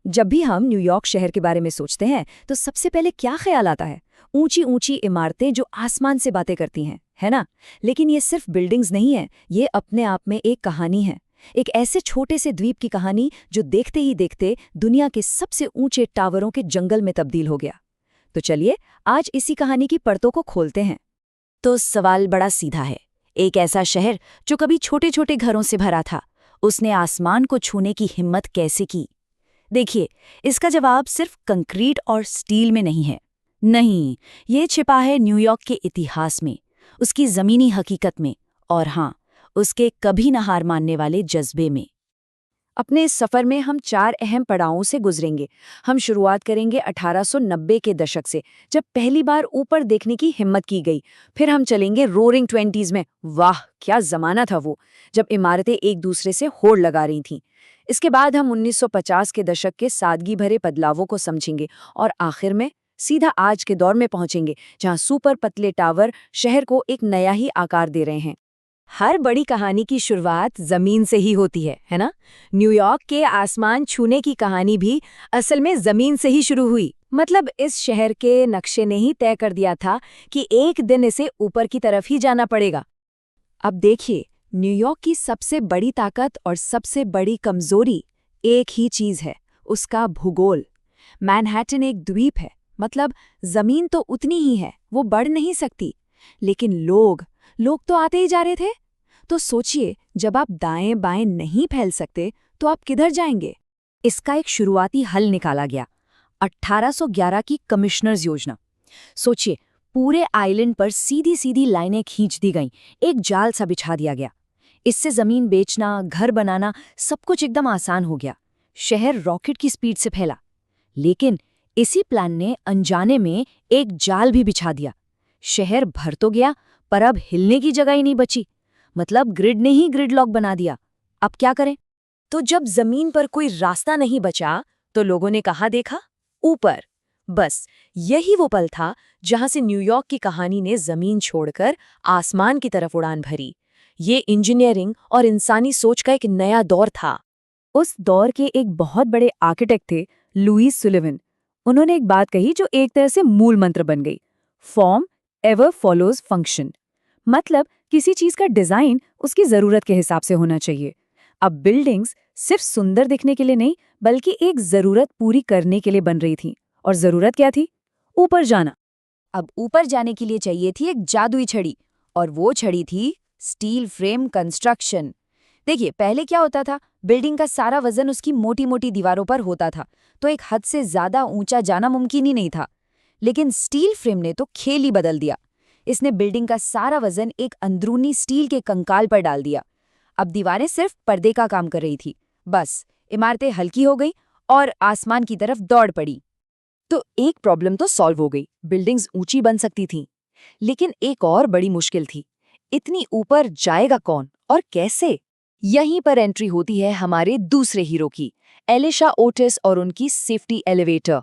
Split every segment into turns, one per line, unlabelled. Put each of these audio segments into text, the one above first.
जब भी हम न्यूयॉर्क शहर के बारे में सोचते हैं तो सबसे पहले क्या ख्याल आता है? ऊंची ऊंची इमारतें जो आसमान से बातें करती हैं, है ना? लेकिन ये सिर्फ बिल्डिंग्स नहीं है, ये अपने आप में एक कहानी है। एक ऐसे छोटे से द्वीप की कहानी जो देखते ही देखते दुनिया के सबसे ऊंचे टावरों के जंगल में तब्दील हो गया। तो चलिए आज इसी कहानी की परतों को खोलते हैं।
तो सवाल बड़ा सीधा है। एक ऐसा शहर जो कभी छोटे छोटे घरों से भरा था, उसने आसमान को छूने की हिम्मत कैसे की? देखिए, इसका जवाब सिर्फ कंक्रीट और स्टील में नहीं है। नहीं, ये छिपा है न्यूयॉर्क के इतिहास में, उसकी ज़मीनी हकीकत में, और हाँ, उसके कभी न हार मानने वाले जज्बे में।
अपने इस सफर में हम 4 अहम पड़ावों से गुजरेंगे। हम शुरुआत करेंगे 1890 के दशक से, जब पहली बार ऊपर देखने की हिम्मत की गई। फिर हम चलेंगे रोरिंग 20s में। वाह, क्या जमाना था वो, जब इमारतें एक दूसरे से होड़ लगा रही थीं। इसके बाद हम 1950 के दशक के सादगी भरे बदलावों को समझेंगे और आखिर में सीधा आज के दौर में पहुंचेंगे, जहां सुपर पतले टावर शहर को एक नया ही आकार दे रहे हैं।
हर बड़ी कहानी की शुरुआत जमीन से ही होती है ना? न्यूयॉर्क के आसमान छूने की कहानी भी असल में जमीन से ही शुरू हुई। मतलब इस शहर के नक्शे ने ही तय कर दिया था कि एक दिन इसे ऊपर की तरफ ही जाना पड़ेगा।
अब देखिए, न्यूयॉर्क की सबसे बड़ी ताकत और सबसे बड़ी कमजोरी एक ही चीज है, उसका भूगोल। मैनहट्टन एक द्वीप है, मतलब जमीन तो उतनी ही है, वो बढ़ नहीं सकती। लेकिन लोग तो आते ही जा रहे थे। तो सोचिए, जब आप दाएं बाएं नहीं फैल सकते तो आप किधर जाएंगे?
इसका एक शुरुआती हल निकाला गया, 1811 की कमिश्नर्स योजना। सोचिए, पूरे आइलैंड पर सीधी सीधी लाइनें खींच दी गईं, एक जाल सा बिछा दिया गया। इससे जमीन बेचना, घर बनाना, सब कुछ एकदम आसान हो गया। शहर रॉकेट की स्पीड से फैला। लेकिन इसी प्लान ने अनजाने में एक जाल भी बिछा दिया। शहर भर तो गया, पर अब हिलने की जगह ही नहीं बची। मतलब ग्रिड ने ही ग्रिड लॉक बना दिया। अब क्या करें? तो जब जमीन पर कोई रास्ता नहीं बचा तो लोगों ने कहाँ देखा? ऊपर। बस यही वो पल था जहां से न्यूयॉर्क की कहानी ने जमीन छोड़कर आसमान की तरफ उड़ान भरी। ये इंजीनियरिंग और इंसानी सोच का एक नया दौर था।
उस दौर के एक बहुत बड़े आर्किटेक्ट थे लुईस सुलिवन। उन्होंने एक बात कही जो एक तरह से मूल मंत्र बन गई, फॉर्म एवर फॉलोज फंक्शन। मतलब किसी चीज का डिजाइन उसकी जरूरत के हिसाब से होना चाहिए। अब बिल्डिंग्स सिर्फ सुंदर दिखने के लिए नहीं, बल्कि एक जरूरत पूरी करने के लिए बन रही थी। और जरूरत क्या थी? ऊपर जाना।
अब ऊपर जाने के लिए चाहिए थी एक जादुई छड़ी, और वो छड़ी थी स्टील फ्रेम कंस्ट्रक्शन। देखिए, पहले क्या होता था, बिल्डिंग का सारा वजन उसकी मोटी मोटी दीवारों पर होता था, तो एक हद से ज्यादा ऊंचा जाना मुमकिन ही नहीं था। लेकिन स्टील फ्रेम ने तो खेल ही बदल दिया। इसने बिल्डिंग का सारा वजन एक अंदरूनी स्टील के कंकाल पर डाल दिया। अब दीवारें सिर्फ पर्दे का काम कर रही थी। बस इमारतें हल्की हो गई और आसमान की तरफ दौड़ पड़ी।
तो एक प्रॉब्लम तो सॉल्व हो गई, बिल्डिंग्स ऊंची बन सकती थीं। लेकिन एक और बड़ी मुश्किल थी, इतनी ऊपर जाएगा कौन और कैसे? यहीं पर एंट्री होती है हमारे दूसरे हीरो की, एलिशा ओटिस और उनकी सेफ्टी एलिवेटर।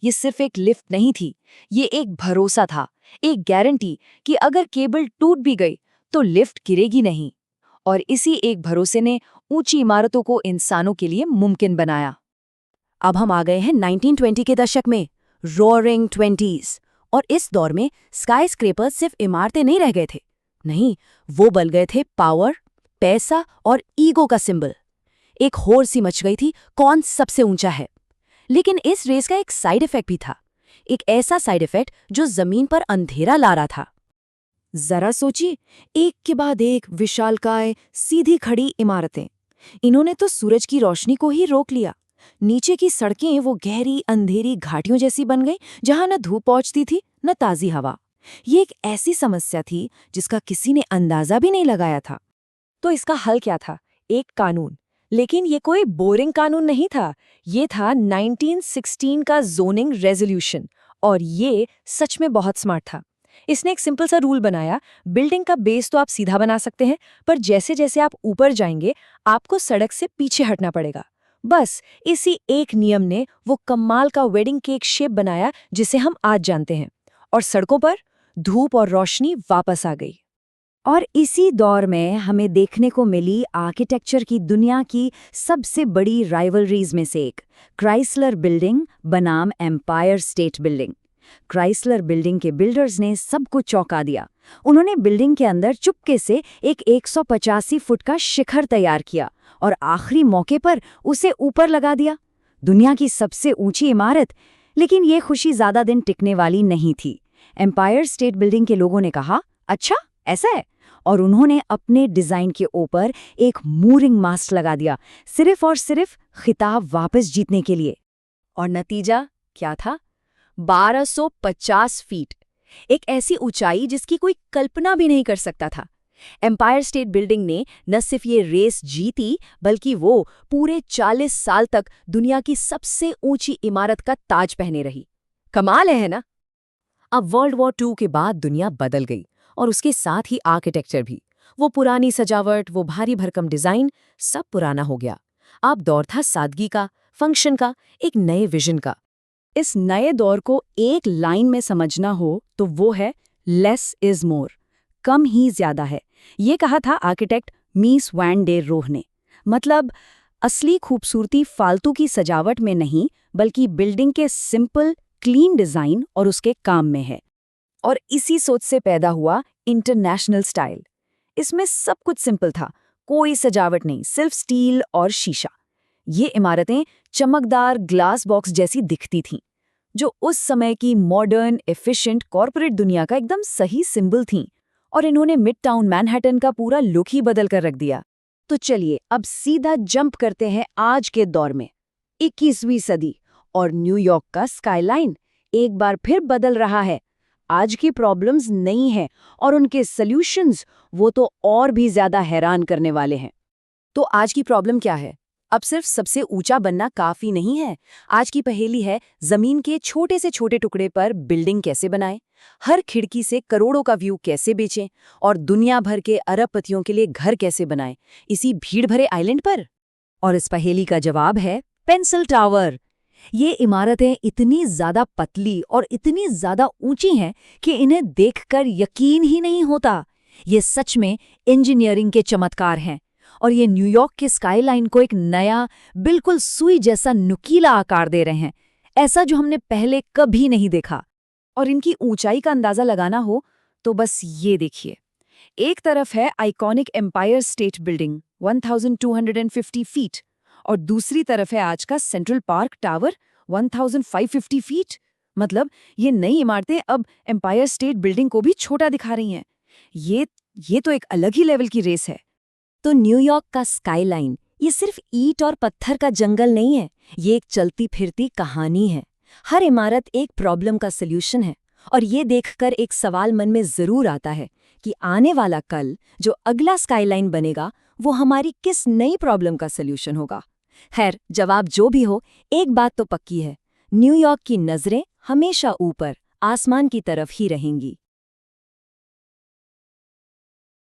ये सिर्फ एक लिफ्ट नहीं थी, ये एक भरोसा था, एक गारंटी कि अगर केबल टूट भी गई तो लिफ्ट गिरेगी नहीं। और इसी एक भरोसे ने ऊंची इमारतों को इंसानों के लिए मुमकिन बनाया।
अब हम आ गए हैं 1920 के दशक में, रोअरिंग 20s। और इस दौर में स्काई स्क्रेपर्स सिर्फ इमारतें नहीं रह गए थे। नहीं, वो बन गए थे पावर, पैसा और ईगो का सिंबल। एक होड़ सी मच गई थी, कौन सबसे ऊंचा है। लेकिन इस रेस का एक साइड इफेक्ट भी था, एक ऐसा साइड इफेक्ट जो जमीन पर अंधेरा ला रहा था।
जरा सोचिए, एक के बाद एक विशालकाय सीधी खड़ी इमारतें। इन्होंने तो सूरज की रोशनी को ही रोक लिया। नीचे की सड़कें वो गहरी अंधेरी घाटियों जैसी बन गई, जहां न धूप पहुंचती थी न ताजी हवा। ये एक ऐसी समस्या थी जिसका किसी ने अंदाजा भी नहीं लगाया था। तो इसका हल क्या था? एक कानून। लेकिन ये कोई बोरिंग कानून नहीं था, ये था 1916 का जोनिंग रेजोल्यूशन। और ये सच में बहुत स्मार्ट था। इसने एक सिंपल सा रूल बनाया, बिल्डिंग का बेस तो आप सीधा बना सकते हैं, पर जैसे जैसे आप ऊपर जाएंगे आपको सड़क से पीछे हटना पड़ेगा। बस इसी एक नियम ने वो कमाल का वेडिंग केक शेप बनाया जिसे हम आज जानते हैं। और सड़कों पर धूप और रोशनी वापस आ गई।
और इसी दौर में हमें देखने को मिली आर्किटेक्चर की दुनिया की सबसे बड़ी राइवलरीज में से एक, क्राइसलर बिल्डिंग बनाम Empire State building. Chrysler building के बिल्डर्स ने सबको चौंका दिया। उन्होंने बिल्डिंग के अंदर चुपके से एक 185 फुट का शिखर तैयार किया और आखिरी मौके पर उसे ऊपर लगा दिया, दुनिया की सबसे ऊंची इमारत। लेकिन ये खुशी ज्यादा दिन टिकने वाली नहीं थी। एम्पायर स्टेट बिल्डिंग के लोगों ने कहा, अच्छा ऐसा है, और उन्होंने अपने डिजाइन के ऊपर एक मूरिंग मास्ट लगा दिया, सिर्फ और सिर्फ खिताब वापस जीतने के लिए। और नतीजा क्या था? 1250 फीट, एक ऐसी ऊंचाई जिसकी कोई कल्पना भी नहीं कर सकता था। एम्पायर स्टेट बिल्डिंग ने न सिर्फ ये रेस जीती, बल्कि वो पूरे 40 साल तक दुनिया की सबसे ऊंची इमारत का ताज पहने रही। कमाल है ना?
अब वर्ल्ड वॉर II के बाद दुनिया बदल गई और उसके साथ ही आर्किटेक्चर भी। वो पुरानी सजावट, वो भारी भरकम डिजाइन, सब पुराना हो गया। अब दौर था सादगी का, फंक्शन का, एक नए विजन का।
इस नए दौर को एक लाइन में समझना हो तो वो है लेस इज मोर, कम ही ज्यादा है। ये कहा था आर्किटेक्ट मीस वैन डे रोह ने। मतलब असली खूबसूरती फालतू की सजावट में नहीं, बल्कि बिल्डिंग के सिंपल क्लीन डिजाइन और उसके काम में है।
और इसी सोच से पैदा हुआ इंटरनेशनल स्टाइल। इसमें सब कुछ सिंपल था, कोई सजावट नहीं, सिर्फ स्टील और शीशा। ये इमारतें चमकदार ग्लास बॉक्स जैसी दिखती थीं, जो उस समय की मॉडर्न, एफिशिएंट कॉर्पोरेट दुनिया का एकदम सही सिंबल थीं। और इन्होंने मिड टाउन मैनहट्टन का पूरा लुक ही बदल कर रख दिया।
तो चलिए अब सीधा जंप करते हैं आज के दौर में, 21वीं सदी, और न्यूयॉर्क का स्काईलाइन एक बार फिर बदल रहा है। आज की प्रॉब्लम्स नहीं हैं और उनके सॉल्यूशंस वो तो और भी ज्यादा हैरान करने वाले हैं।
तो आज की प्रॉब्लम क्या है? अब सिर्फ सबसे ऊंचा बनना काफी नहीं है। आज की पहेली है, जमीन के छोटे से छोटे टुकड़े पर बिल्डिंग कैसे बनाएं, हर खिड़की से करोड़ों का व्यू कैसे बेचें, और दुनिया भर के अरबपतियों के लिए घर कैसे बनाएं, इसी भीड़ भरे आइलैंड पर।
और इस पहेली का जवाब है पेंसिल टावर। ये इमारतें इतनी ज्यादा पतली और इतनी ज्यादा ऊंची हैं कि इन्हें देखकर यकीन ही नहीं होता। ये सच में इंजीनियरिंग के चमत्कार हैं, और ये न्यूयॉर्क के स्काईलाइन को एक नया, बिल्कुल सुई जैसा नुकीला आकार दे रहे हैं, ऐसा जो हमने पहले कभी नहीं देखा।
और इनकी ऊंचाई का अंदाजा लगाना हो तो बस ये देखिए। एक तरफ है iconic Empire State building 1250 feet, और दूसरी तरफ है आज का सेंट्रल पार्क टावर 1550 फीट। मतलब ये नई इमारतें अब एम्पायर स्टेट बिल्डिंग को भी छोटा दिखा रही हैं। ये तो एक अलग ही लेवल की रेस है।
तो न्यूयॉर्क का स्काईलाइन ये सिर्फ ईंट और पत्थर का जंगल नहीं है, ये एक चलती फिरती कहानी है। हर इमारत एक प्रॉब्लम का सल्यूशन है, और ये देखकर एक सवाल मन में जरूर आता है कि आने वाला कल जो अगला स्काईलाइन बनेगा वो हमारी किस नई प्रॉब्लम का सल्यूशन होगा। खैर, जवाब जो भी हो, एक बात तो पक्की है, न्यूयॉर्क की नजरें हमेशा ऊपर आसमान की तरफ ही रहेंगी।